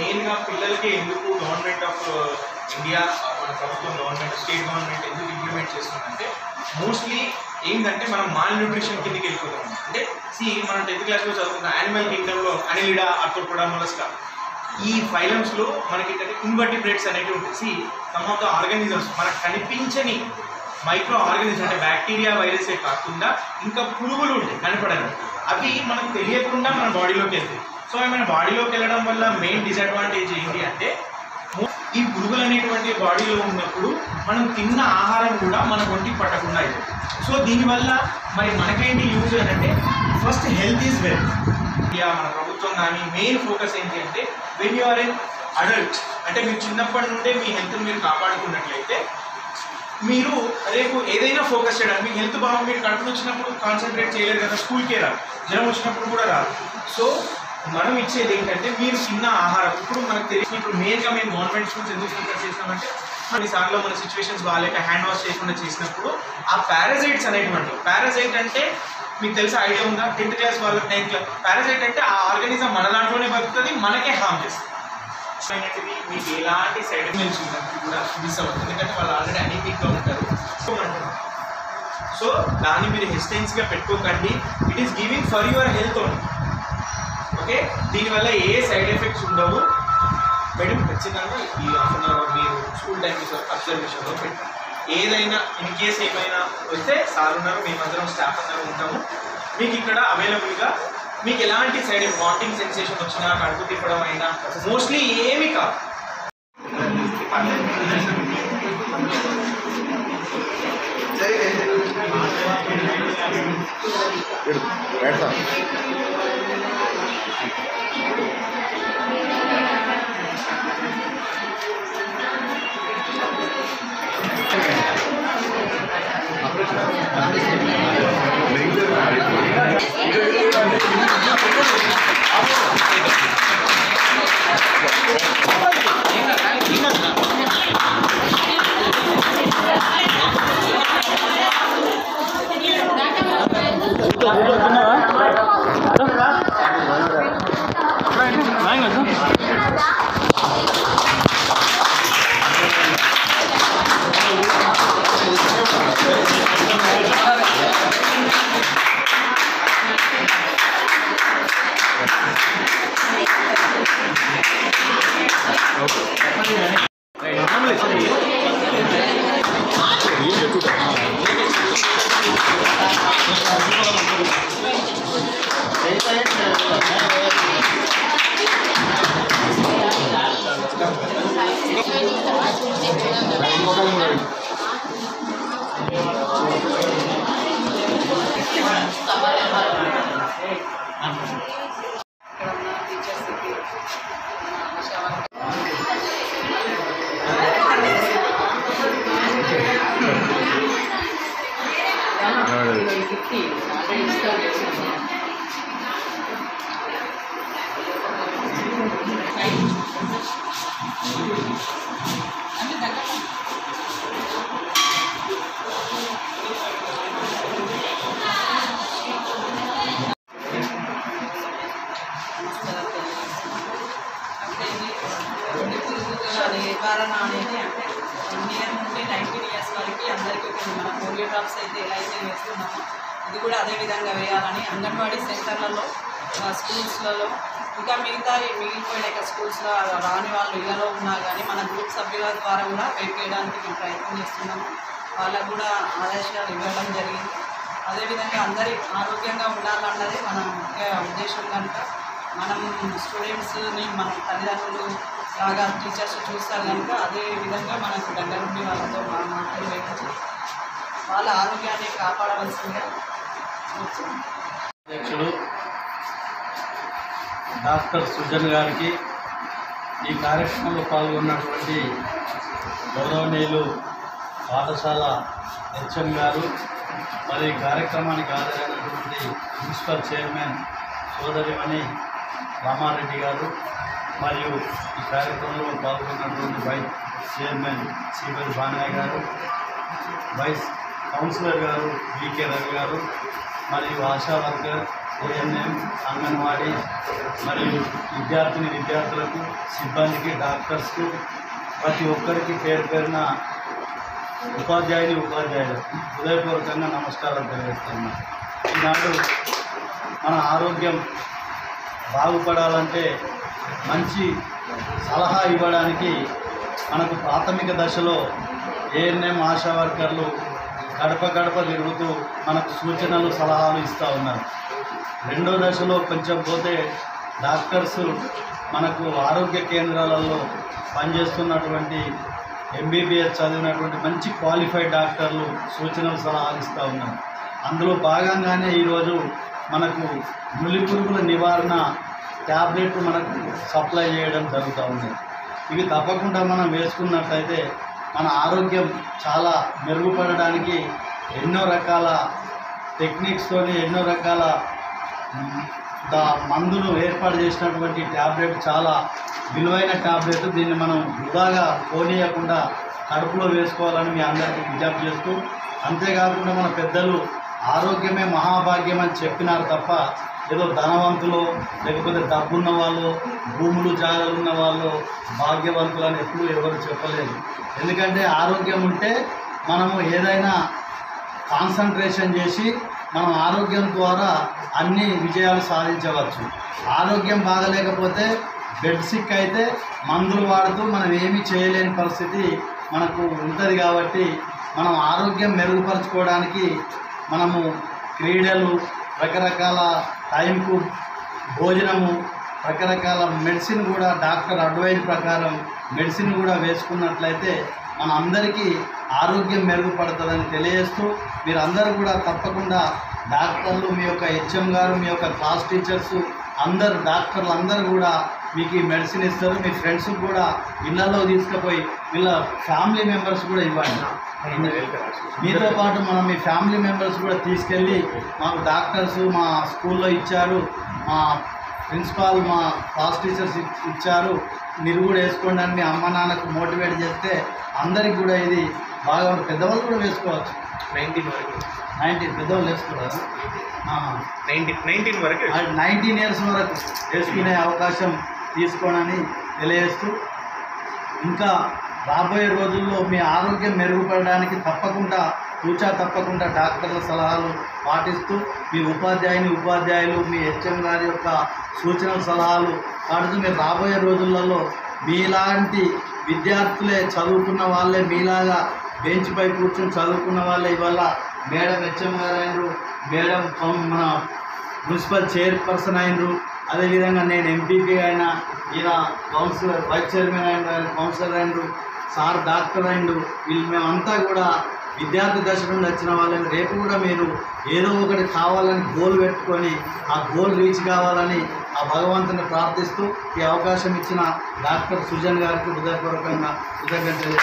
మెయిన్గా పిల్లలకి ఎందుకు గవర్నమెంట్ ఆఫ్ ఇండియా మన ప్రభుత్వం గవర్నమెంట్ స్టేట్ గవర్నమెంట్ ఎందుకు ఇంప్లిమెంట్ చేస్తుందంటే మోస్ట్లీ ఏంటంటే మనం మాల్ న్యూట్రిషన్ కిందకి వెళ్ళిపోతాం. అంటే మనం 10th క్లాస్లో చదువుకున్న యానిమల్ కింగ్డమ్లో అనిలిడా, ఆర్థ్రోపోడా, మొలస్కా ఈ ఫైలమ్స్లో మనకి ఏంటంటే ఇన్వర్టిబ్రేట్స్ అనేవి ఉంటాయి. సమ్ ఆఫ్ ద ఆర్గానిజమ్స్ మనకు కనిపించని మైక్రో ఆర్గానిజం అంటే బ్యాక్టీరియా, వైరసే కాకుండా ఇంకా పురుగులు ఉంటాయి కనపడని, అవి మనకు తెలియకుండా మన బాడీలోకి వెళ్తాయి. సో మన బాడీలోకి వెళ్ళడం వల్ల మెయిన్ డిసడ్వాంటేజ్ ఏంటి అంటే ఈ పురుగులు అనేటువంటి బాడీలో ఉన్నప్పుడు మనం తిన్న ఆహారం కూడా మన ఒంటికి పట్టకుండా అవుతుంది. సో దీనివల్ల మరి మనకేంటి యూజ్ అంటే ఫస్ట్ హెల్త్ ఈజ్ వెల్త్. మన ప్రభుత్వం కానీ మెయిన్ ఫోకస్ ఏంటి అంటే when you are an adult అంటే మీరు చిన్నప్పటి నుండే మీ హెల్త్ని మీరు కాపాడుకున్నట్లయితే మీరు రేపు ఏదైనా ఫోకస్ చేయడానికి మీకు హెల్త్ బాగా మీరు కడుపులు వచ్చినప్పుడు కాన్సన్ట్రేట్ చేయలేరు కదా, స్కూల్కే రాదు, జ్వరం వచ్చినప్పుడు కూడా రాదు. సో మనం ఇచ్చేది ఏంటంటే మీరు తిన్న ఆహారం. ఇప్పుడు మనకు తెలిసిన ఇప్పుడు మెయిన్గా మేము గవర్నమెంట్ స్కూల్స్ ఎందుకు ఫోకస్ చేసినామంటే కొన్నిసార్లు మన సిచ్యువేషన్స్ బాగాలేక హ్యాండ్ వాష్ చేయకుండా చేసినప్పుడు ఆ పారాసైట్స్ అనేటువంటి, పారాసైట్ అంటే మీకు తెలిసి ఐడియా ఉందా? 10th క్లాస్ వాళ్ళకి 9th క్లాస్. పారాసైట్ అంటే ఆ ఆర్గానిజం మన దాంట్లోనే బతుకుతుంది, మనకే హామ్ చేస్తుంది. మీకు ఎలాంటి సైడ్ ఎఫెక్ట్స్ ఉన్నప్పుడు కూడా మిస్ అవుతుంది, ఎందుకంటే వాళ్ళు ఆల్రెడీ అనీమిక్గా ఉంటారు. సో దాన్ని మీరు హెసిటెన్స్గా పెట్టుకోకండి. It is giving for your health only. Okay, దీనివల్ల ఏ సైడ్ ఎఫెక్ట్స్ ఉండవు. మేడం ఖచ్చితంగా ఈ హాఫ్ అన్ అవర్ మీరు స్కూల్ టైం అబ్జర్వేషన్లో పెట్టండి. ఏదైనా ఇన్ కేస్ ఏమైనా వస్తే సార్ ఉన్నారు, మేమందరం స్టాఫ్ అందరం ఉంటాము. మీకు ఇక్కడ అవైలబుల్గా మీకు ఎలాంటి సైడ్ వామిటింగ్ సెన్సేషన్ వచ్చినా, కడుపు తిప్పడం అయినా మోస్ట్లీ ఏమి కాదు. నివారణ అనేది అంటే 1 ఇయర్ నుండి 19 ఇయర్స్ వరకు అందరికీ మన పోలియో డ్రాప్స్ అయితే ఎలా అయితే వేస్తున్నామో ఇది కూడా అదే విధంగా వేయాలని అంగన్వాడీ సెంటర్లలో, స్కూల్స్లలో, ఇంకా మిగిలిపోయిన స్కూల్స్లో రాని వాళ్ళు ఇళ్లలో ఉన్నా కానీ మన గ్రూప్ సభ్యుల ద్వారా కూడా వేయడానికి మేము ప్రయత్నం చేస్తున్నాము. వాళ్ళకు కూడా ఆదేశాలు ఇవ్వడం జరిగింది. అదేవిధంగా అందరి ఆరోగ్యంగా ఉండాలన్నది మన ముఖ్య ఉద్దేశం కనుక మనం స్టూడెంట్స్ని మన తల్లిదండ్రులు లాగా టీచర్స్ చూస్తారు కనుక అదే విధంగా మనకు దగ్గర నుండి వాళ్ళతో మాటలు వేయించి వాళ్ళ ఆరోగ్యాన్ని కాపాడవలసిందిగా అధ్యక్షుడు డాక్టర్ సుజన్ గారికి, ఈ కార్యక్రమంలో పాల్గొన్నటువంటి గౌరవనీయులు పాఠశాల హెచ్ఎం గారు, మరి కార్యక్రమానికి హాజరైనటువంటి మున్సిపల్ చైర్మన్ సోదరిమణి రామారెడ్డి గారు, మరియు ఈ కార్యక్రమంలో పాల్గొన్నటువంటి వైస్ చైర్మన్ సిబల్ బానయ్య గారు, వైస్ కౌన్సిలర్ గారు వికే రవి గారు, మరియు ఆశా వర్కర్ ఏఎన్ఎం, అంగన్వాడీ మరియు విద్యార్థులకు, సిబ్బందికి, డాక్టర్స్కు, ప్రతి ఒక్కరికి పేరు పేరున ఉపాధ్యాయులు హృదయపూర్వకంగా నమస్కారాలు తెలియజేస్తున్నాను. ఈనాడు మన ఆరోగ్యం బాగుపడాలంటే మంచి సలహా ఇవ్వడానికి మనకు ప్రాథమిక దశలో ఏఎన్ఎం ఆశా వర్కర్లు గడప గడప తిరుగుతూ మనకు సూచనలు సలహాలు ఇస్తూ ఉన్నారు. రెండో దశలో కొంచెం పోతే డాక్టర్స్ మనకు ఆరోగ్య కేంద్రాలలో పనిచేస్తున్నటువంటి ఎంబీబీఎస్ చదివినటువంటి మంచి క్వాలిఫైడ్ డాక్టర్లు సూచనలు సలహాలు ఇస్తూ ఉన్నారు. అందులో భాగంగానే ఈరోజు మనకు నులిపురుగుల నివారణ ట్యాబ్లెట్లు మనకు సప్లై చేయడం జరుగుతూ ఉంది. ఇవి తప్పకుండా మనం వేసుకున్నట్లయితే మన ఆరోగ్యం చాలా మెరుగుపడడానికి ఎన్నో రకాల టెక్నిక్స్తోని ఎన్నో రకాల మందులు ఏర్పాటు చేసినటువంటి ట్యాబ్లెట్ చాలా విలువైన ట్యాబ్లెట్. దీన్ని మనం వృధాగా పోనీయకుండా కడుపులో వేసుకోవాలని మీ అందరికీ విజ్ఞప్తి చేస్తూ, అంతేకాకుండా మన పెద్దలు ఆరోగ్యమే మహాభాగ్యం అని చెప్పినారు తప్ప ఏదో ధనవంతులు లేకపోతే డబ్బున్న వాళ్ళు, భూములు జాగాలు ఉన్న వాళ్ళు భాగ్యవంతులు అని ఎప్పుడు ఎవరు చెప్పలేదు. ఎందుకంటే ఆరోగ్యం ఉంటే మనము ఏదైనా కాన్సన్ట్రేషన్ చేసి మనం ఆరోగ్యం ద్వారా అన్ని విజయాలు సాధించవచ్చు. ఆరోగ్యం బాగలేకపోతే బెడ్ సిక్ అయితే మందులు వాడుతూ మనం ఏమీ చేయలేని పరిస్థితి మనకు ఉంటుంది. కాబట్టి మనం ఆరోగ్యం మెరుగుపరచుకోవడానికి మనము క్రీడలు, రకరకాల టైంకు భోజనము, రకరకాల మెడిసిన్ కూడా డాక్టర్ అడ్వైజ్ ప్రకారం మెడిసిన్ కూడా వేసుకున్నట్లయితే మన అందరికీ ఆరోగ్యం మెరుగుపడుతుందని తెలియజేస్తూ, మీరు అందరూ కూడా తప్పకుండా డాక్టర్లు, మీ యొక్క హెచ్ఎం గారు, మీ యొక్క క్లాస్ టీచర్స్ అందరు డాక్టర్లు అందరూ కూడా మీకు ఈ మెడిసిన్ ఇస్తారు. మీ ఫ్రెండ్స్కి కూడా ఇళ్లలో తీసుకుపోయి వీళ్ళ ఫ్యామిలీ మెంబర్స్ కూడా ఇవ్వండి. మీతో పాటు మనం మీ ఫ్యామిలీ మెంబర్స్ కూడా తీసుకెళ్ళి మాకు డాక్టర్స్ మా స్కూల్లో ఇచ్చారు, మా ప్రిన్సిపాల్ మా క్లాస్ టీచర్స్ ఇచ్చారు, మీరు కూడా వేసుకోండి అని మీ అమ్మ నాన్నకు మోటివేట్ చేస్తే అందరికి కూడా ఇది బాగా పెద్దవాళ్ళు కూడా వేసుకోవచ్చు. 19 పెద్దవాళ్ళు వేసుకోవాలి. 19 వరకు 19 ఇయర్స్ వరకు వేసుకునే అవకాశం తీసుకోనని తెలియజేస్తూ, ఇంకా రాబోయే రోజుల్లో మీ ఆరోగ్యం మెరుగుపడడానికి తప్పకుండా డాక్టర్ల సలహాలు పాటిస్తూ, మీ ఉపాధ్యాయులు మీ హెచ్ఎం గారి యొక్క సూచనల సలహాలు పాటిస్తూ మీరు రాబోయే రోజులలో మీలాంటి విద్యార్థులే చదువుకున్న వాళ్ళే, మీలాగా బెంచ్ పై కూర్చొని చదువుకున్న వాళ్ళే ఇవాళ మేడం హెచ్ఎం గారు అయినరు, మేడం మన మున్సిపల్ చైర్పర్సన్ అయినరు, అదేవిధంగా నేను ఎంపీపీ అయినా, ఈయన కౌన్సిలర్ వైస్ చైర్మన్ అయిన కౌన్సిలర్ అయినరు, సార్ డాక్టర్ అయినరు. వీళ్ళు మేమంతా కూడా విద్యార్థి దశ నుండి వచ్చిన వాళ్ళని రేపు కూడా మీరు ఏదో ఒకటి కావాలని గోల్ పెట్టుకొని ఆ గోల్ రీచ్ కావాలని ఆ భగవంతుని ప్రార్థిస్తూ ఈ అవకాశం ఇచ్చిన డాక్టర్ సుజన్ గారికి హృదయపూర్వకంగా కృతజ్ఞతలు.